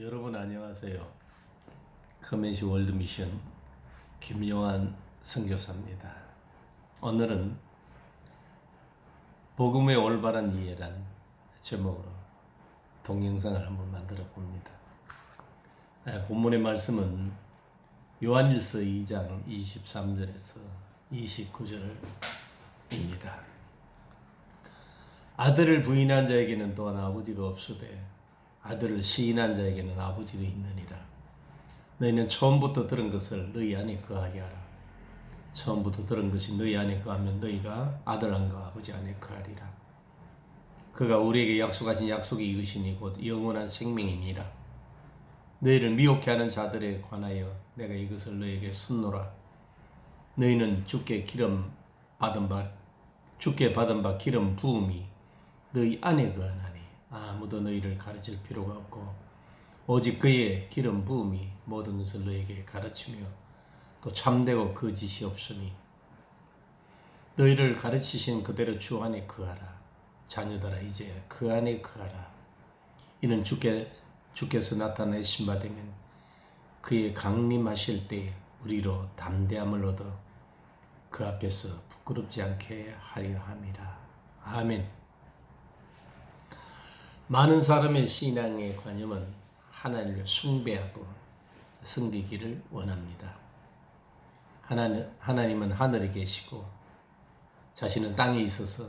여러분 안녕하세요. 커맨시 월드미션 김용환 선교사입니다. 오늘은 복음의 올바른 이해란 제목으로 동영상을 한번 만들어 봅니다. 본문의 말씀은 요한일서 2장 23절에서 29절입니다. 아들을 부인한 자에게는 또한 아버지가 없으되 아들을 시인한 자에게는 아버지도 있느니라. 너희는 처음부터 들은 것을 너희 안에 거하게 하라. 처음부터 들은 것이 너희 안에 거하면 너희가 아들 안과 아버지 안에 거하리라. 그가 우리에게 약속하신 약속이 이것이니 곧 영원한 생명이니라. 너희를 미혹해 하는 자들에 관하여 내가 이것을 너희에게 선노라. 너희는 주께 받은 바 기름 부음이 너희 안에 거하나니 아무도 너희를 가르칠 필요가 없고 오직 그의 기름 부음이 모든 것을 너희에게 가르치며 또 참되고 거짓이 없으니 너희를 가르치신 그대로 주 안에 거하라. 자녀들아 이제 그 안에 거하라. 이는 주께서 나타내신 바 되면 그의 강림하실 때 우리로 담대함을 얻어 그 앞에서 부끄럽지 않게 하려 함이라. 아멘. 많은 사람의 신앙의 관념은 하나님을 숭배하고 섬기기를 원합니다. 하나님은 하늘에 계시고 자신은 땅에 있어서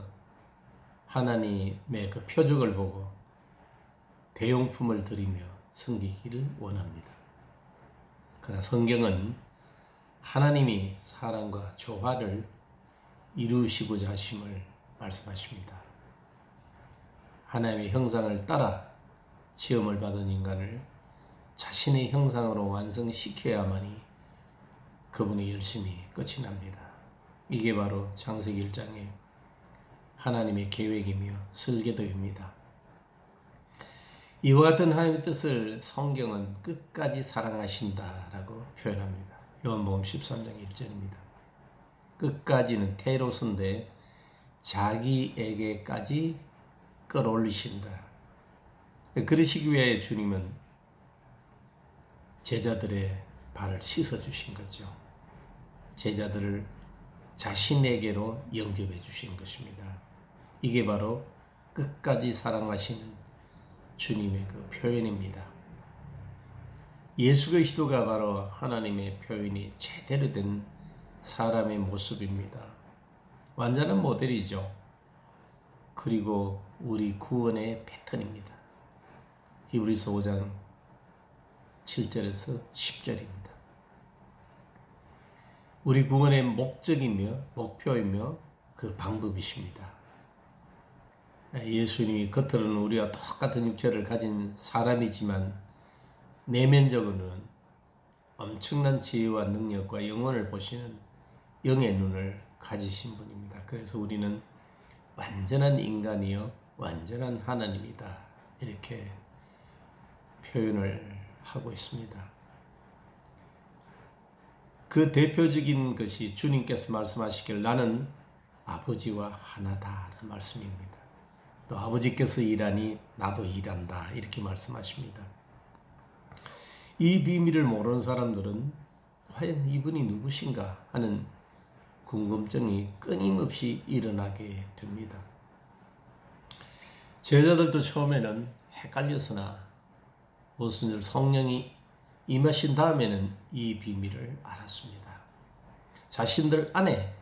하나님의 그 표적을 보고 대용품을 드리며 섬기기를 원합니다. 그러나 성경은 하나님이 사람과 조화를 이루시고자 하심을 말씀하십니다. 하나님의 형상을 따라 시험을 받은 인간을 자신의 형상으로 완성시켜야만이 그분의 열심이 끝이 납니다. 이게 바로 창세기 1장의 하나님의 계획이며 설계도입니다. 이와 같은 하나님의 뜻을 성경은 끝까지 사랑하신다라고 표현합니다. 요한복음 13장 1절입니다. 끝까지는 테로스인데 자기에게까지 끌어올리신다. 그러시기 위해 주님은 제자들의 발을 씻어주신 거죠. 제자들을 자신에게로 영접해 주신 것입니다. 이게 바로 끝까지 사랑하시는 주님의 그 표현입니다. 예수 그리스도가 바로 하나님의 표현이 제대로 된 사람의 모습입니다. 완전한 모델이죠. 그리고 우리 구원의 패턴입니다. 히브리서 5장 7절에서 10절입니다. 우리 구원의 목적이며 목표이며 그 방법이십니다. 예수님이 겉으로는 우리와 똑같은 육체를 가진 사람이지만 내면적으로는 엄청난 지혜와 능력과 영혼을 보시는 영의 눈을 가지신 분입니다. 그래서 우리는 완전한 인간이요 완전한 하나님이다 이렇게 표현을 하고 있습니다. 그 대표적인 것이 주님께서 말씀하시길 나는 아버지와 하나다라는 말씀입니다. 또 아버지께서 일하니 나도 일한다 이렇게 말씀하십니다. 이 비밀을 모르는 사람들은 과연 이분이 누구신가 하는 궁금증이 끊임없이 일어나게 됩니다. 제자들도 처음에는 헷갈려서나 무슨 일 성령이 임하신 다음에는 이 비밀을 알았습니다. 자신들 안에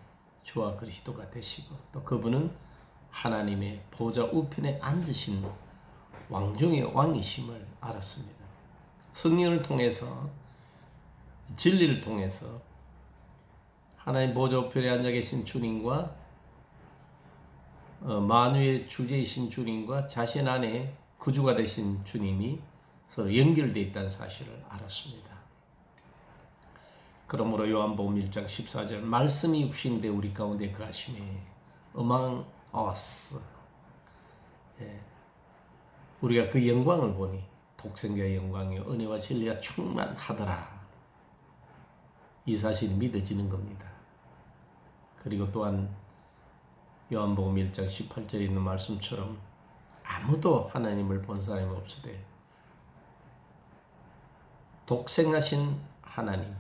주와 그리스도가 되시고 또 그분은 하나님의 보좌 우편에 앉으신 왕 중의 왕이심을 알았습니다. 성령을 통해서 진리를 통해서 하나님 보좌 우편에 앉아 계신 주님과 만유의 주제이신 주님과 자신 안에 구주가 되신 주님이 서로 연결되어 있다는 사실을 알았습니다. 그러므로 요한복음 1장 14절 말씀이 육신되 우리 가운데 거하심에 among us 우리가 그 영광을 보니 독생자의 영광이요 은혜와 진리가 충만하더라. 이 사실이 믿어지는 겁니다. 그리고 또한 요한복음 1장 18절에 있는 말씀처럼 아무도 하나님을 본 사람이 없으되 독생하신 하나님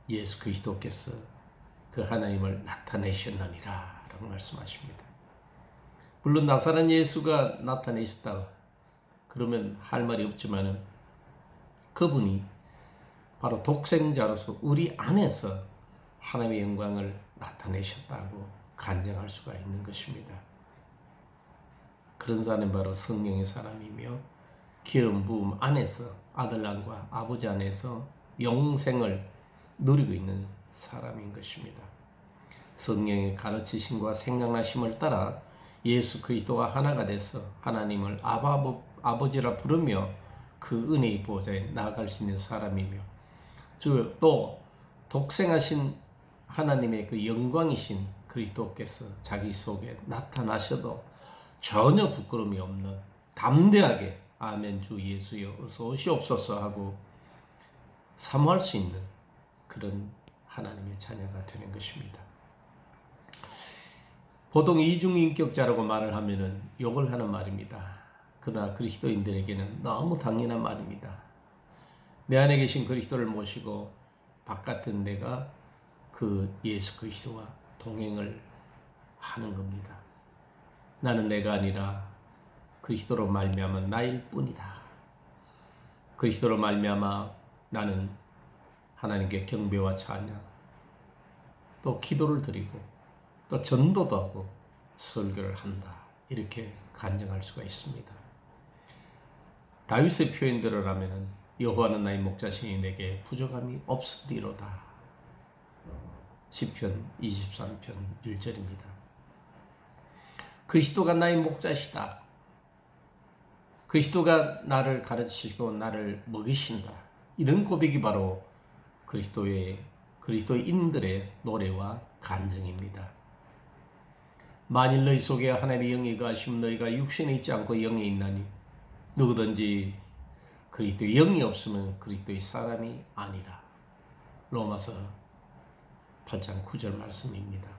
예수 그리스도께서 그 하나님을 나타내셨느니라 라고 말씀하십니다. 물론 나사렛 예수가 나타내셨다 그러면 할 말이 없지만 그분이 바로 독생자로서 우리 안에서 하나님의 영광을 나타내셨다고 간증할 수가 있는 것입니다. 그런 사람은 바로 성령의 사람이며 기름 부음 안에서 아들랑과 아버지 안에서 영생을 누리고 있는 사람인 것입니다. 성령의 가르치심과 생각나심을 따라 예수 그리스도와 하나가 돼서 하나님을 아버지라 부르며 그 은혜의 보좌에 나아갈 수 있는 사람이며 또 독생하신 하나님의 그 영광이신 그리스도께서 자기 속에 나타나셔도 전혀 부끄러움이 없는 담대하게 아멘 주 예수여 어서 오시옵소서 하고 사모할 수 있는 그런 하나님의 자녀가 되는 것입니다. 보통 이중인격자라고 말을 하면은 욕을 하는 말입니다. 그러나 그리스도인들에게는 너무 당연한 말입니다. 내 안에 계신 그리스도를 모시고 바깥은 내가 그 예수 그리스도와 동행을 하는 겁니다. 나는 내가 아니라 그리스도로 말미암아 나일 뿐이다. 그리스도로 말미암아 나는 하나님께 경배와 찬양, 또 기도를 드리고 또 전도도 하고 설교를 한다. 이렇게 간증할 수가 있습니다. 다윗의 표현대로라면 여호와는 나의 목자시니 내게 부족함이 없으리로다. 시편 23편 1절입니다. 그리스도가 나의 목자시다. 그리스도가 나를 가르치시고 나를 먹이신다. 이런 고백이 바로 그리스도인들의 노래와 간증입니다. 만일 너희 속에 하나님의 영이 거하시면 너희가 육신에 있지 않고 영에 있나니 누구든지 그리스도의 영이 없으면 그리스도의 사람이 아니라. 로마서 8장 9절 말씀입니다.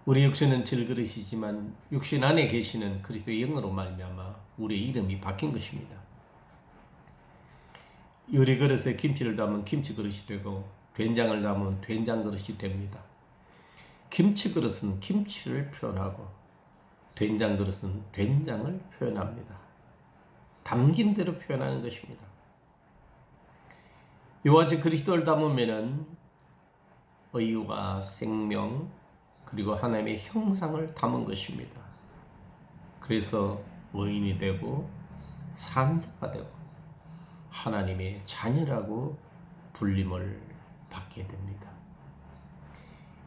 우리 육신은 질그릇이지만 육신 안에 계시는 그리스도의 영으로 말미암아 우리의 이름이 바뀐 것입니다. 요리 그릇에 김치를 담으면 김치 그릇이 되고 된장을 담으면 된장 그릇이 됩니다. 김치 그릇은 김치를 표현하고 된장 그릇은 된장을 표현합니다. 담긴 대로 표현하는 것입니다. 이와 같이 그리스도를 담으면은 의와 생명 그리고 하나님의 형상을 담은 것입니다. 그래서 의인이 되고 산자가 되고 하나님의 자녀라고 불림을 받게 됩니다.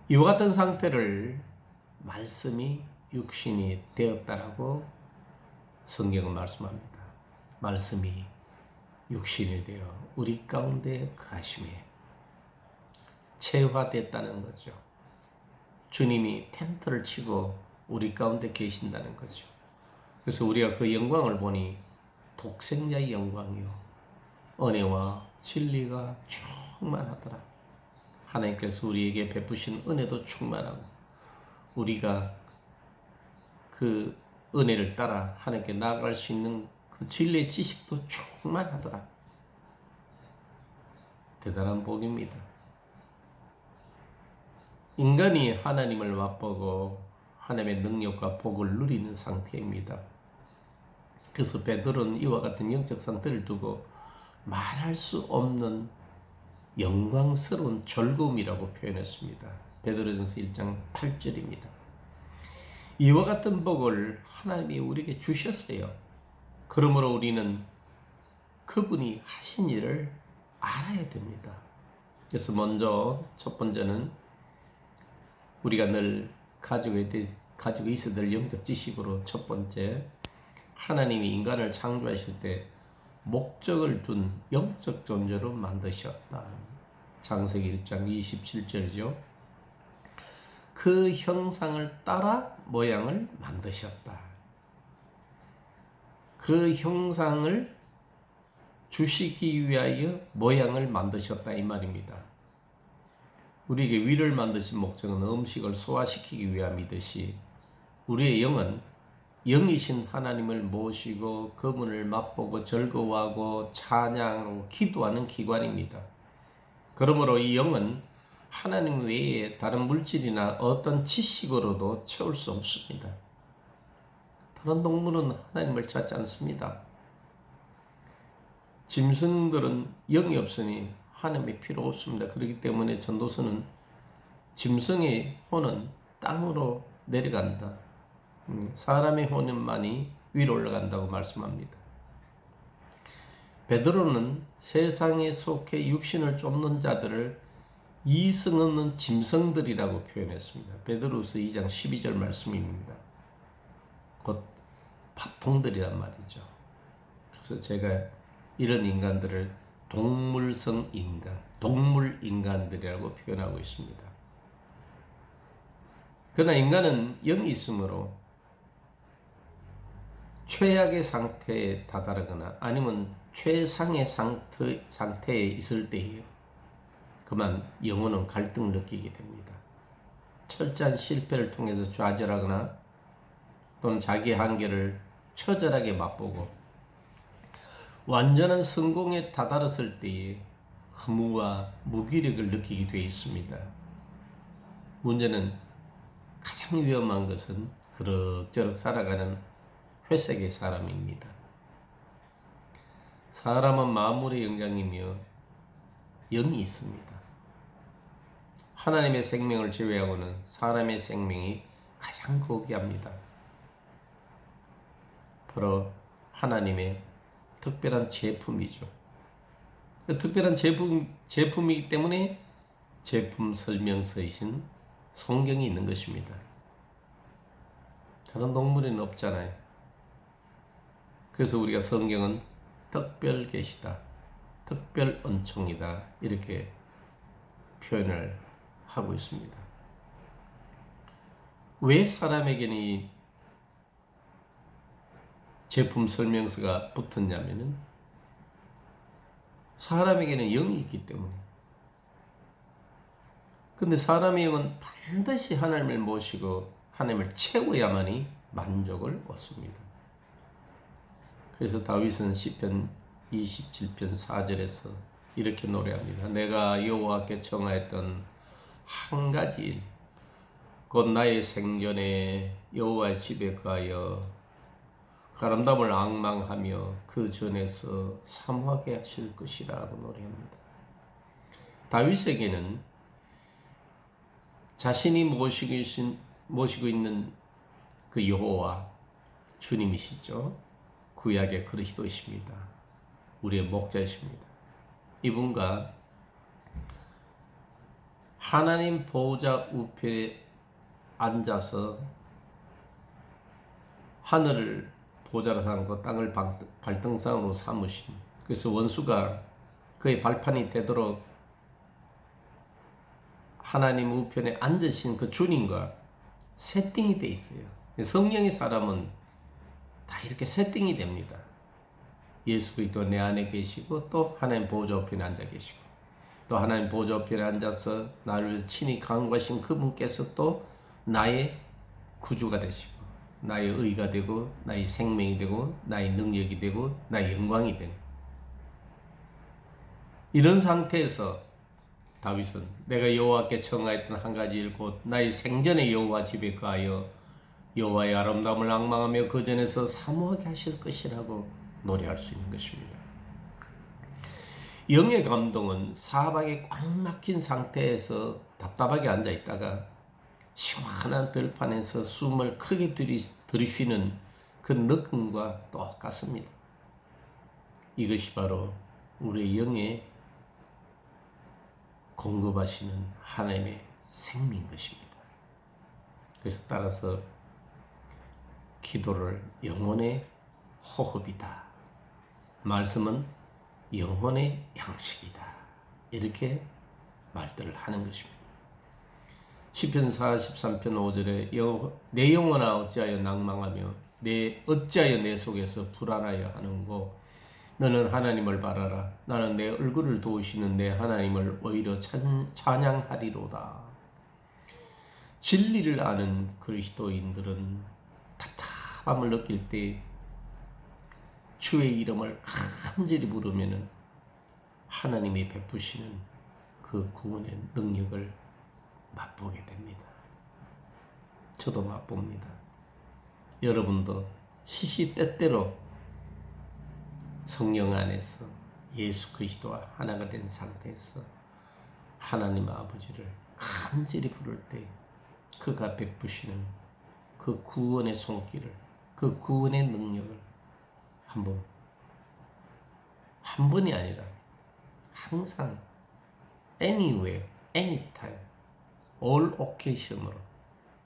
이와 같은 상태를 말씀이 육신이 되었다라고 성경은 말씀합니다. 말씀이 육신이 되어 우리 가운데 거하심에 체화됐다는 거죠. 주님이 텐트를 치고 우리 가운데 계신다는 거죠. 그래서 우리가 그 영광을 보니 독생자의 영광이요 은혜와 진리가 충만하더라. 하나님께서 우리에게 베푸신 은혜도 충만하고 우리가 그 은혜를 따라 하나님께 나아갈 수 있는 그 진리의 지식도 충만하더라. 대단한 복입니다. 인간이 하나님을 맛보고 하나님의 능력과 복을 누리는 상태입니다. 그래서 베드로는 이와 같은 영적 상태를 두고 말할 수 없는 영광스러운 즐거움이라고 표현했습니다. 베드로전서 1장 8절입니다. 이와 같은 복을 하나님이 우리에게 주셨어요. 그러므로 우리는 그분이 하신 일을 알아야 됩니다. 그래서 먼저 첫 번째는 우리가 늘 가지고 있어야 될 영적 지식으로 첫 번째, 하나님이 인간을 창조하실 때 목적을 둔 영적 존재로 만드셨다. 창세기 1장 27절이죠. 그 형상을 따라 모양을 만드셨다. 그 형상을 주시기 위하여 모양을 만드셨다 이 말입니다. 우리에게 위를 만드신 목적은 음식을 소화시키기 위함이듯이 우리의 영은 영이신 하나님을 모시고 그분을 맛보고 즐거워하고 찬양하고 기도하는 기관입니다. 그러므로 이 영은 하나님 외에 다른 물질이나 어떤 지식으로도 채울 수 없습니다. 다른 동물은 하나님을 찾지 않습니다. 짐승들은 영이 없으니 하나님이 필요 없습니다. 그렇기 때문에 전도서는 짐승의 혼은 땅으로 내려간다. 사람의 혼만이 위로 올라간다고 말씀합니다. 베드로는 세상에 속해 육신을 쫓는 자들을 이성 없는 짐승들이라고 표현했습니다. 베드로서 2장 12절 말씀입니다. 곧 밥통들이란 말이죠. 그래서 제가 이런 인간들을 동물성 인간, 동물 인간들이라고 표현하고 있습니다. 그러나 인간은 영이 있으므로 최악의 상태에 다다르거나 아니면 최상의 상태에 있을 때에요. 그만 영혼은 갈등을 느끼게 됩니다. 철저한 실패를 통해서 좌절하거나 또는 자기의 한계를 처절하게 맛보고 완전한 성공에 다다랐을 때에 허무와 무기력을 느끼게 되어 있습니다. 문제는 가장 위험한 것은 그럭저럭 살아가는 회색의 사람입니다. 사람은 만물의 영장이며 영이 있습니다. 하나님의 생명을 제외하고는 사람의 생명이 가장 고귀합니다. 바로 하나님의 특별한 제품이죠. 그 특별한 제품이기 때문에 제품 설명서이신 성경이 있는 것입니다. 다른 동물에는 없잖아요. 그래서 우리가 성경은 특별 계시다, 특별 은총이다 이렇게 표현을 하고 있습니다. 왜 사람에게는 이 제품 설명서가 붙었냐면은 사람에게는 영이 있기 때문에. 근데 사람의 영은 반드시 하나님을 모시고 하나님을 채워야만이 만족을 얻습니다. 그래서 다윗은 시편 27편 4절에서 이렇게 노래합니다. 내가 여호와께 청하였던 한 가지 일, 곧 나의 생전에 여호와의 집에 가여 아름다움을 앙망하며 그 전에서 사모하게 하실 것이라고 노래합니다. 다윗에게는 자신이 모시고 있는 그 여호와 주님이시죠. 구약의 그리스도이십니다. 우리의 목자이십니다. 이분과 하나님 보호자 우편에 앉아서 하늘을 보좌로 삼고 땅을 발등상으로 삼으신, 그래서 원수가 그의 발판이 되도록 하나님 우편에 앉으신 그 주님과 세팅이 돼 있어요. 성령의 사람은 다 이렇게 세팅이 됩니다. 예수 그리스도 내 안에 계시고 또 하나님 보좌 우편에 앉아 계시고 또 하나님 보좌 우편에 앉아서 나를 위해서 친히 간구하신 그분께서 또 나의 구주가 되시고 나의 의가 되고 나의 생명이 되고 나의 능력이 되고 나의 영광이 되는, 이런 상태에서 다윗은 내가 여호와께 청하였던 한 가지 일, 곧 나의 생전에 여호와 집에 가여 여호와의 아름다움을 앙망하며 그 전에서 사모하게 하실 것이라고 노래할 수 있는 것입니다. 영의 감동은 사방에 꽉 막힌 상태에서 답답하게 앉아 있다가 시원한 들판에서 숨을 크게 들이쉬는 그 느낌과 똑같습니다. 이것이 바로 우리의 영에 공급하시는 하나님의 생명인 것입니다. 그래서 따라서 기도를 영혼의 호흡이다, 말씀은 영혼의 양식이다, 이렇게 말들을 하는 것입니다. 시편 43편 5절에 내 영혼아 어찌하여 낭망하며 어찌하여 내 속에서 불안하여 하는고, 너는 하나님을 바라라. 나는 내 얼굴을 도우시는 내 하나님을 오히려 찬양하리로다. 진리를 아는 그리스도인들은 따뜻함을 느낄 때 주의 이름을 간절히 부르면은 하나님이 베푸시는 그 구원의 능력을 맛보게 됩니다. 저도 맛봅니다. 여러분도 시시때때로 성령 안에서 예수 그리스도와 하나가 된 상태에서 하나님 아버지를 간절히 부를 때 그가 베푸시는 그 구원의 손길을, 그 구원의 능력을 한 번이 아니라 항상 anywhere, anytime, all occasion으로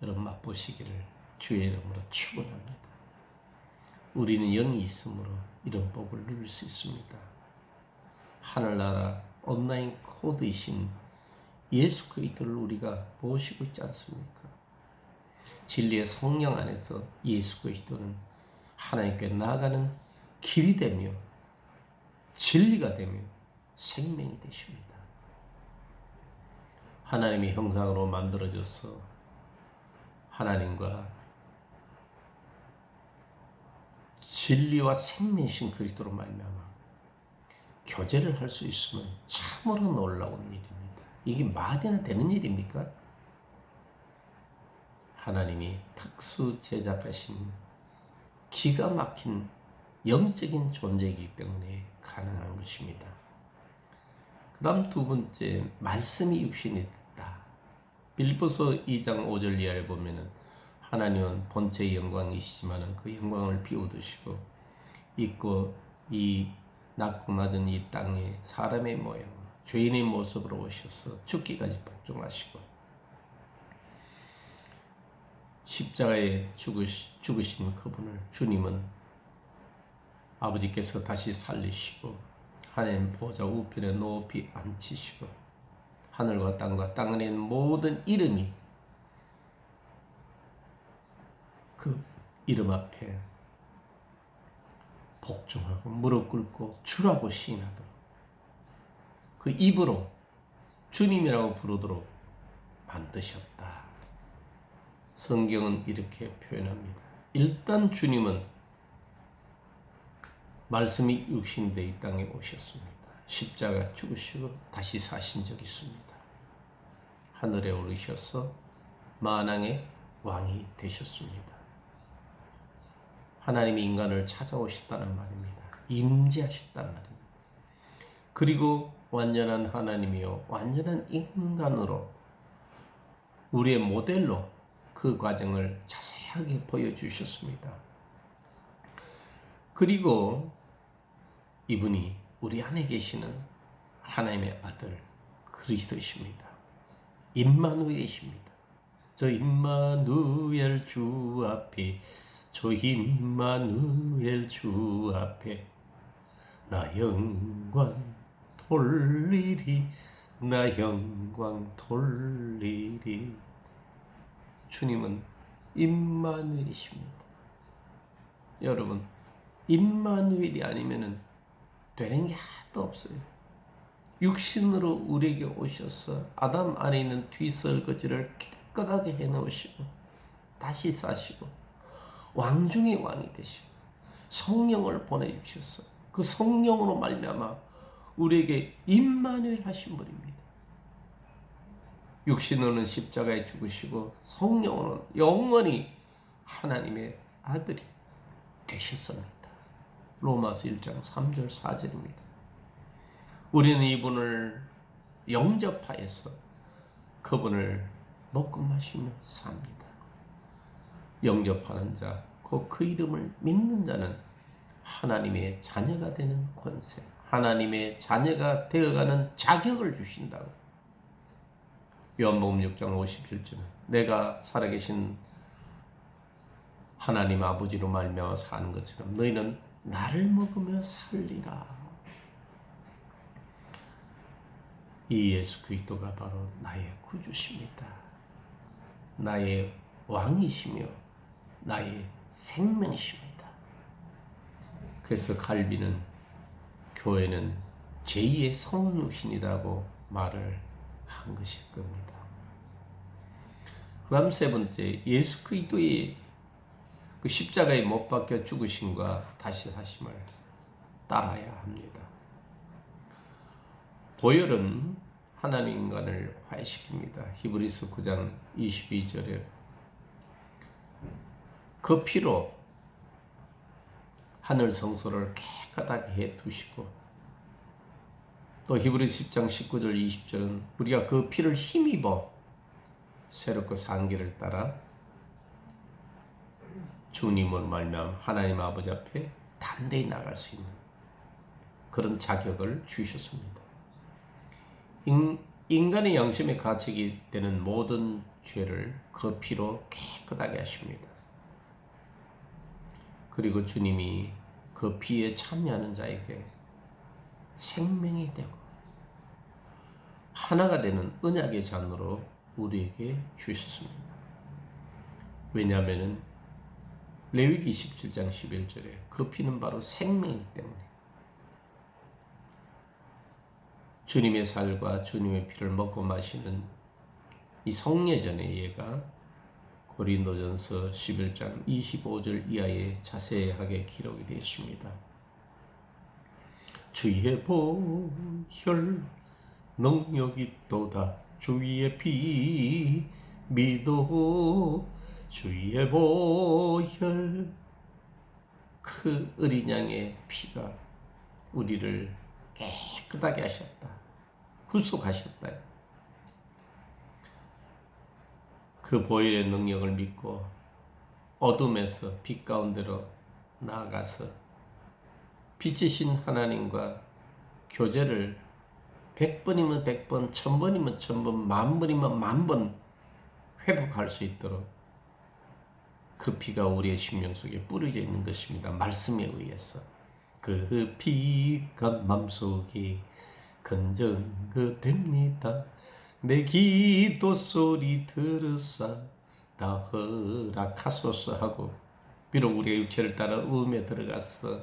여러분 맛보시기를 주의 이름으로 축원합니다. 우리는 영이 있으므로 이런 복을 누릴 수 있습니다. 하늘나라 온라인 코드이신 예수 그리스도를 우리가 모시고 있지 않습니까? 진리의 성령 안에서 예수 그리스도는 하나님께 나아가는 길이 되며 진리가 되며 생명이 되십니다. 하나님의 형상으로 만들어져서 하나님과 진리와 생명이신 그리스도로 말미암아 교제를 할 수 있으면 참으로 놀라운 일입니다. 이게 말이나 되는 일입니까? 하나님이 특수 제작하신 기가 막힌 영적인 존재이기 때문에 가능한 것입니다. 그 다음 두 번째, 말씀이 육신이 됐다. 빌립보서 2장 5절 이하를 보면은 하나님은 본체의 영광이시지만 그 영광을 비워두시고 있고 이 낮고 낮은 이 땅에 사람의 모양, 죄인의 모습으로 오셔서 죽기까지 복종하시고 십자가에 죽으신 그분을 주님은 아버지께서 다시 살리시고 하나님 보좌 우편에 높이 앉히시고 하늘과 땅과 땅 안에 있는 모든 이름이 그 이름 앞에 복종하고 무릎 꿇고 주라고 시인하도록 그 입으로 주님이라고 부르도록 만드셨다. 성경은 이렇게 표현합니다. 일단 주님은 말씀이 육신되어 이 땅에 오셨습니다. 십자가 죽으시고 다시 사신 적이 있습니다. 하늘에 오르셔서 만왕의 왕이 되셨습니다. 하나님이 인간을 찾아오셨다는 말입니다. 임재하셨다는 말입니다. 그리고 완전한 하나님이요 완전한 인간으로 우리의 모델로 그 과정을 자세하게 보여주셨습니다. 그리고 이분이 우리 안에 계시는 하나님의 아들 그리스도이십니다. 임마누엘이십니다. 저 임마누엘 주 앞에 저 임마누엘 주 앞에 나 영광 돌리리 나 영광 돌리리. 주님은 임마누엘이십니다. 여러분 임마누엘이 아니면은 되는 게 하나도 없어요. 육신으로 우리에게 오셔서 아담 안에 있는 뒤설거지를 깨끗하게 해놓으시고 다시 싸시고 왕 중의 왕이 되시고 성령을 보내주셔서 그 성령으로 말미암아 우리에게 임마누엘 하신 분입니다. 육신으로는 십자가에 죽으시고 성령으로는 영원히 하나님의 아들이 되셨습니다. 로마서 1장 3절 4절입니다. 우리는 이분을 영접하여서 그분을 먹고 마시며 삽니다. 영접하는 자, 곧 그 이름을 믿는 자는 하나님의 자녀가 되는 권세, 하나님의 자녀가 되어가는 자격을 주신다고. 요한복음 6장 57절은 내가 살아계신 하나님 아버지로 말미암아 사는 것처럼 너희는 나를 먹으며 살리라. 이 예수 그리스도가 바로 나의 구주십니다. 나의 왕이시며 나의 생명이십니다. 그래서 갈비는 교회는 제2의 성육신이라고 말을 한 것일 겁니다. 그 다음 세 번째, 예수 그리스도의 그 십자가에 못 박혀 죽으심과 다시 사심을 따라야 합니다. 보혈은 하나님 인간을 화해시킵니다. 히브리서 9장 22절에 그 피로 하늘 성소를 깨끗하게 해 두시고, 또 히브리서 10장 19절 20절은 우리가 그 피를 힘입어 새롭고 산 길을 따라 주님을 말미암아 하나님 아버지 앞에 담대히 나갈 수 있는 그런 자격을 주셨습니다. 인간의 양심의 가책이 되는 모든 죄를 그 피로 깨끗하게 하십니다. 그리고 주님이 그 피에 참여하는 자에게 생명이 되고 하나가 되는 언약의 잔으로 우리에게 주셨습니다. 왜냐하면 레위기 17장 11절에 그 피는 바로 생명이기 때문에 주님의 살과 주님의 피를 먹고 마시는 이 성례전의 예가 고린도전서 11장 25절 이하에 자세하게 기록이 되어 있습니다. 주의 보혈 능력이 또다 주의 피 믿어 주의 보혈, 그 어린 양의 피가 우리를 깨끗하게 하셨다. 구속하셨다. 그 보혈의 능력을 믿고 어둠에서 빛 가운데로 나아가서 빛이신 하나님과 교제를 100번이면 100번, 1000번이면 1000번, 만번이면 만번 회복할 수 있도록 그 피가 우리의 심령 속에 뿌려져 있는 것입니다. 말씀에 의해서. 그 피가 맘속에 건전그됩니다. 내 기도 소리 들으사 다 허락하소서 하고, 비록 우리의 육체를 따라 음에 들어갔어.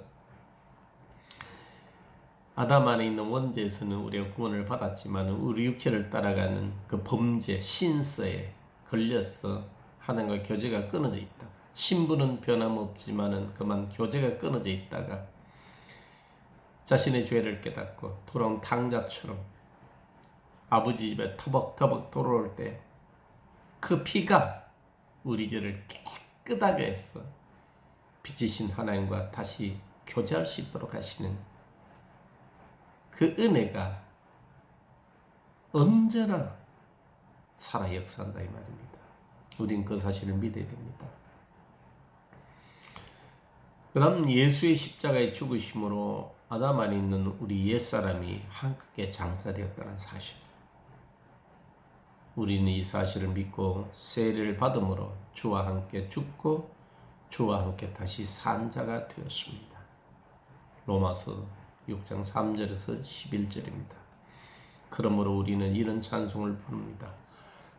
아담 안에 있는 원죄에서는 우리가 구원을 받았지만 우리 육체를 따라가는 그 범죄 신서에 걸려서 하나님과 교제가 끊어져 있다. 신분은 변함없지만은 그만 교제가 끊어져 있다가 자신의 죄를 깨닫고 돌아온 탕자처럼 아버지 집에 터벅터벅 돌아올 때 그 피가 우리 죄를 깨끗하게 해서 빛이신 하나님과 다시 교제할 수 있도록 하시는 그 은혜가 언제나 살아 역사한다 이 말입니다. 우린 그 사실을 믿어야 됩니다. 그 다음 예수의 십자가의 죽으심으로 아담 안에 있는 우리 옛사람이 함께 장사되었다는 사실. 우리는 이 사실을 믿고 세례를 받음으로 주와 함께 죽고 주와 함께 다시 산 자가 되었습니다. 로마서 6장 3절에서 11절입니다. 그러므로 우리는 이런 찬송을 부릅니다.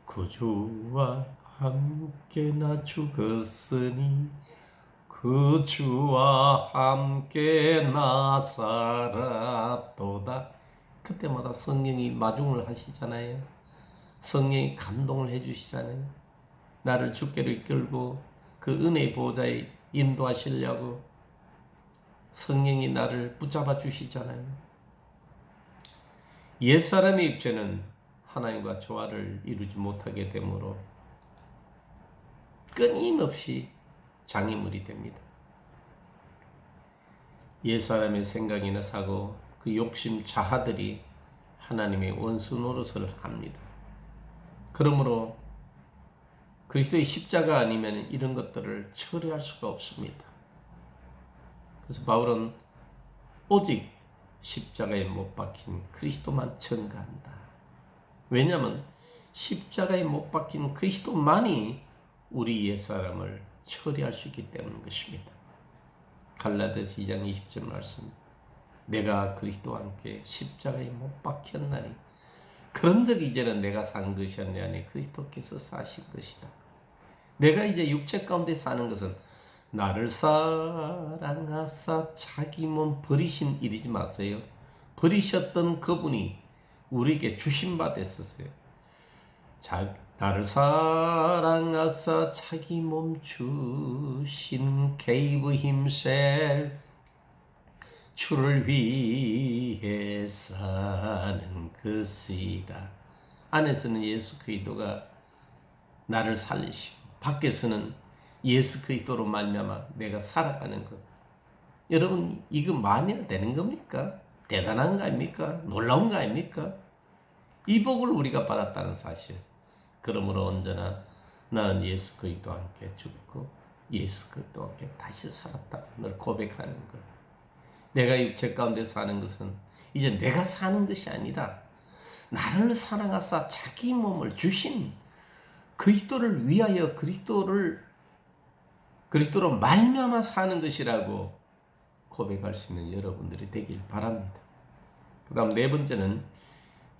구주와 함께 나 죽었으니 그 주와 함께 나 살았도다. 그때마다 성령이 마중을 하시잖아요. 성령이 감동을 해주시잖아요. 나를 주께로 이끌고 그 은혜의 보호자에 인도하시려고 성령이 나를 붙잡아 주시잖아요. 옛사람의 입죄는 하나님과 조화를 이루지 못하게 되므로 끊임없이 장애물이 됩니다. 옛사람의 생각이나 사고, 그 욕심 자아들이 하나님의 원수 노릇을 합니다. 그러므로 그리스도의 십자가 아니면 이런 것들을 처리할 수가 없습니다. 그래서 바울은 오직 십자가에 못 박힌 그리스도만 전가한다. 왜냐하면 십자가에 못 박힌 그리스도만이 우리 옛사람을 처리할 수 있기 때문인 것입니다. 갈라디아서 2장 20절 말씀, 내가 그리스도와 함께 십자가에 못 박혔나니 그런즉 이제는 내가 산 것이 아니라 그리스도께서 사신 것이다. 내가 이제 육체 가운데 사는 것은 나를 사랑하사 자기 몸 버리신 일이지 마세요. 버리셨던 그분이 우리에게 주신 바 됐었어요. 나를 사랑하사 자기 몸 주신 gave himself 주를 위해 사는 것이다. 안에서는 예수 그리스도가 나를 살리시고 밖에서는 예수 그리스도로 말미암아 내가 살아가는 것. 여러분 이거 마음에 되는 겁니까? 대단한 거 아닙니까? 놀라운 거 아닙니까? 이 복을 우리가 받았다는 사실. 그러므로 언제나 나는 예수 그리스도와 함께 죽고 예수 그리스도와 함께 다시 살았다. 늘 고백하는 것. 내가 육체 가운데 사는 것은 이제 내가 사는 것이 아니라 나를 사랑하사 자기 몸을 주신 그리스도를 위하여 그리스도로 말미암아 사는 것이라고 고백할 수 있는 여러분들이 되길 바랍니다. 그 다음 네 번째는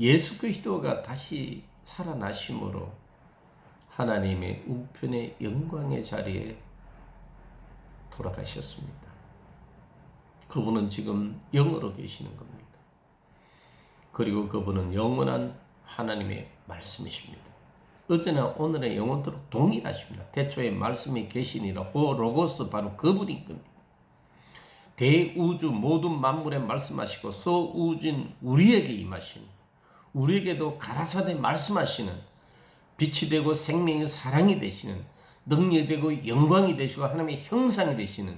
예수 그리스도가 다시 살아나심으로 하나님의 우편의 영광의 자리에 돌아가셨습니다. 그분은 지금 영으로 계시는 겁니다. 그리고 그분은 영원한 하나님의 말씀이십니다. 어제나 오늘의 영원토록 동일하십니다. 태초에 말씀이 계시니라 호 로고스 바로 그분인 겁니다. 대우주 모든 만물에 말씀하시고 소우주인 우리에게 임하시는 우리에게도 가라사대 말씀하시는 빛이 되고 생명의 사랑이 되시는 능력이 되고 영광이 되시고 하나님의 형상이 되시는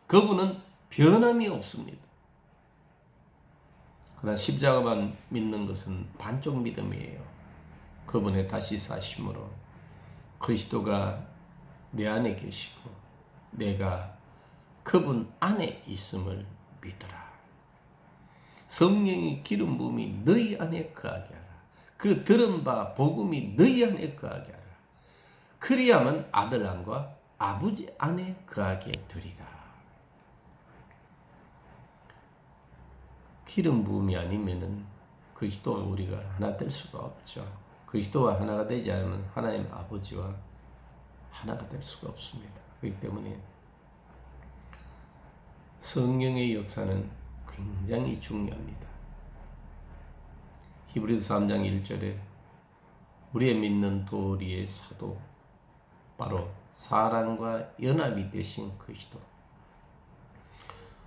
그분은 변함이 없습니다. 그러나 십자가만 믿는 것은 반쪽 믿음이에요. 그분의 다시 사심으로 그리스도가 내 안에 계시고 내가 그분 안에 있음을 믿어라. 성령의 기름 부음이 너희 안에 거하게 하라. 그 들은 바 복음이 너희 안에 거하게 하라. 그리하면 아들안과 아버지 안에 거하게 되리라. 기름 부음이 아니면은 그리스도와 우리가 하나 될 수가 없죠. 그리스도와 하나가 되지 않으면 하나님 아버지와 하나가 될 수가 없습니다. 그렇기 때문에 성령의 역사는 굉장히 중요합니다. 히브리서 3장 1절에 우리의 믿는 도리의 사도 바로 사랑과 연합이 되신 그리스도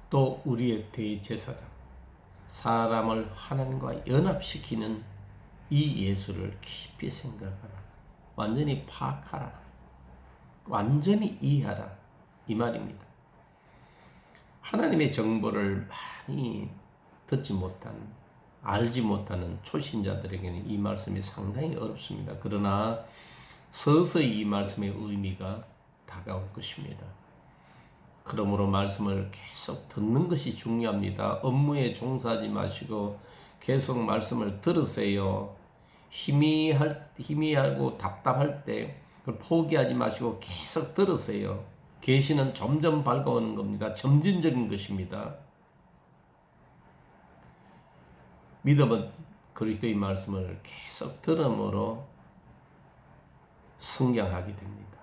또 우리의 대제사장 사람을 하나님과 연합시키는 이 예수를 깊이 생각하라. 완전히 파악하라. 완전히 이해하라. 이 말입니다. 하나님의 정보를 많이 듣지 못한, 알지 못하는 초신자들에게는 이 말씀이 상당히 어렵습니다. 그러나 서서히 이 말씀의 의미가 다가올 것입니다. 그러므로 말씀을 계속 듣는 것이 중요합니다. 업무에 종사하지 마시고 계속 말씀을 들으세요. 희미하고 답답할 때 그걸 포기하지 마시고 계속 들으세요. 계시는 점점 밝아오는 겁니다. 점진적인 것입니다. 믿음은 그리스도의 말씀을 계속 들음으로 성장하게 됩니다.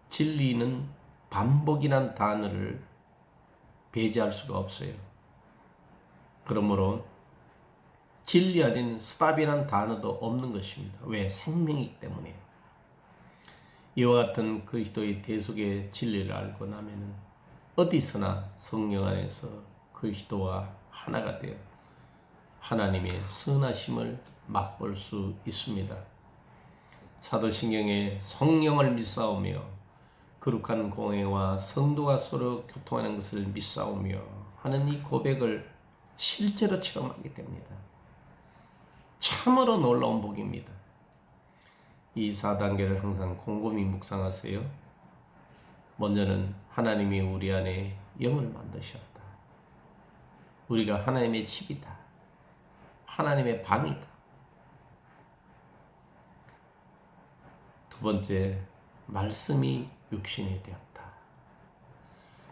진리는 반복이란 단어를 배제할 수가 없어요. 그러므로 진리 아닌 스탑이란 단어도 없는 것입니다. 왜? 생명이기 때문에. 이와 같은 그리스도의 대속의 진리를 알고 나면은 어디서나 성령 안에서 그리스도와 하나가 되어 하나님의 선하심을 맛볼 수 있습니다. 사도신경에 성령을 믿사오며 거룩한 공회와 성도가 서로 교통하는 것을 믿사오며 하는 이 고백을 실제로 체험하게 됩니다. 참으로 놀라운 복입니다. 이 4단계를 항상 곰곰이 묵상하세요. 먼저는 하나님이 우리 안에 영을 만드셨다. 우리가 하나님의 집이다. 하나님의 방이다. 두 번째, 말씀이 육신이 되었다.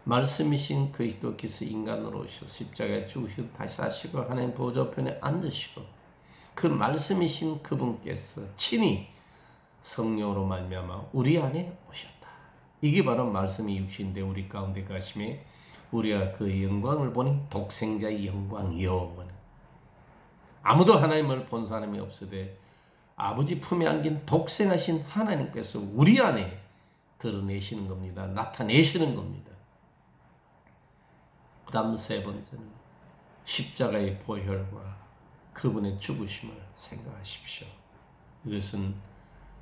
말씀이신 그리스도께서 인간으로 오셔 십자가에 죽으시고 다시 사시고 하나님 보좌편에 앉으시고 그 말씀이신 그분께서 친히 성령으로 말미암아 우리 안에 오셨다. 이게 바로 말씀이 육신되 우리 가운데 가심에 우리가 그 영광을 보니 독생자의 영광이요. 아무도 하나님을 본 사람이 없으되 아버지 품에 안긴 독생하신 하나님께서 우리 안에 드러내시는 겁니다. 나타내시는 겁니다. 그 다음 세 번째는 십자가의 보혈과 그분의 죽으심을 생각하십시오. 이것은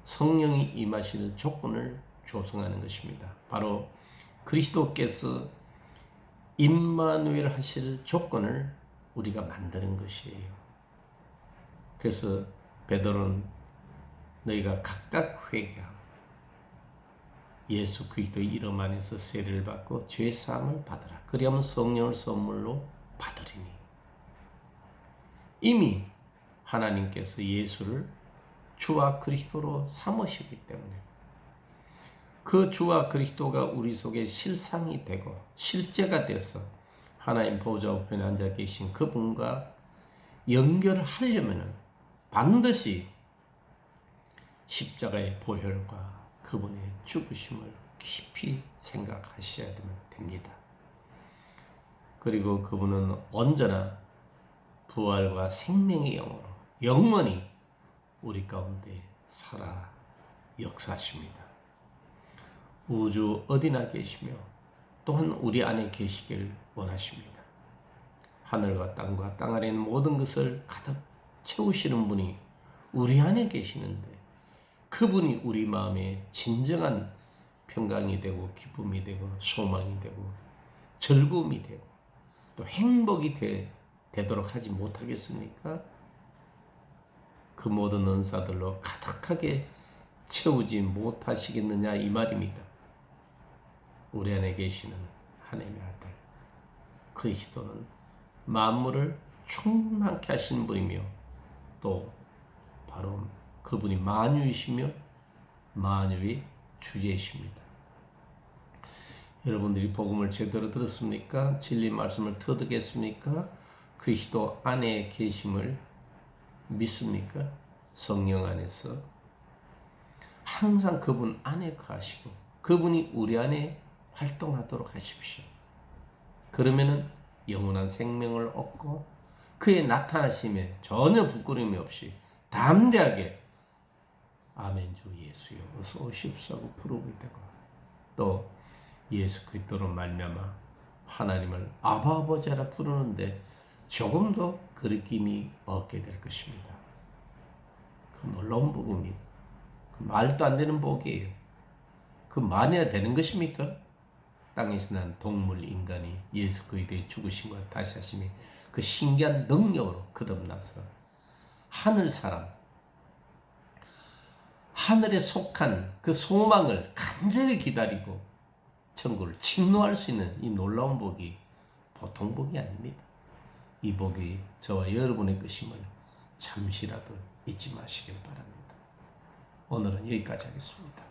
성령이 임하시는 조건을 조성하는 것입니다. 바로 그리스도께서 임마누엘 하실 조건을 우리가 만드는 것이에요. 그래서 베드로는 너희가 각각 회개하고 예수 그리스도의 이름 안에서 세례를 받고 죄 사함을 받으라. 그리하면 성령을 선물로 받으리니. 이미 하나님께서 예수를 주와 그리스도로 삼으시기 때문에 그 주와 그리스도가 우리 속에 실상이 되고 실제가 돼서 하나님 보좌 우편에 앉아 계신 그분과 연결하려면 반드시 십자가의 보혈과 그분의 죽으심을 깊이 생각하셔야 됩니다. 그리고 그분은 언제나 부활과 생명의 영으로 영원히 우리 가운데 살아 역사하십니다. 우주 어디나 계시며 또한 우리 안에 계시길 원하십니다. 하늘과 땅과 땅 아래 있는 모든 것을 가득 채우시는 분이 우리 안에 계시는데 그분이 우리 마음에 진정한 평강이 되고 기쁨이 되고 소망이 되고 즐거움이 되고 또 행복이 되도록 하지 못하겠습니까? 그 모든 은사들로 가득하게 채우지 못하시겠느냐 이 말입니다. 우리 안에 계시는 하나님의 아들 그리스도는 만물을 충만케 하신 분이며 또 바로 그분이 만유이시며 만유의 주제이십니다. 여러분들이 복음을 제대로 들었습니까? 진리 말씀을 터득했습니까? 그리스도 안에 계심을 믿습니까? 성령 안에서 항상 그분 안에 거하시고 그분이 우리 안에 활동하도록 하십시오. 그러면은 영원한 생명을 얻고 그의 나타나심에 전혀 부끄러움이 없이 담대하게 아멘 주 예수여 어서 오십시오 하고 부르게 되고 또 예수 그리스도로 말미암아 하나님을 아바 아버지라 부르는데 조금 더 그리낌이 얻게 될 것입니다. 그 놀라운 복입니다. 그 말도 안 되는 복이에요. 그 말해야 되는 것입니까? 땅에서 난 동물 인간이 예수 그리스도의 죽으심과 다시 하심이 그 신기한 능력으로 거듭나서 하늘 사람 하늘에 속한 그 소망을 간절히 기다리고 천국을 침노할 수 있는 이 놀라운 복이 보통 복이 아닙니다. 이 복이 저와 여러분의 것임을 잠시라도 잊지 마시길 바랍니다. 오늘은 여기까지 하겠습니다.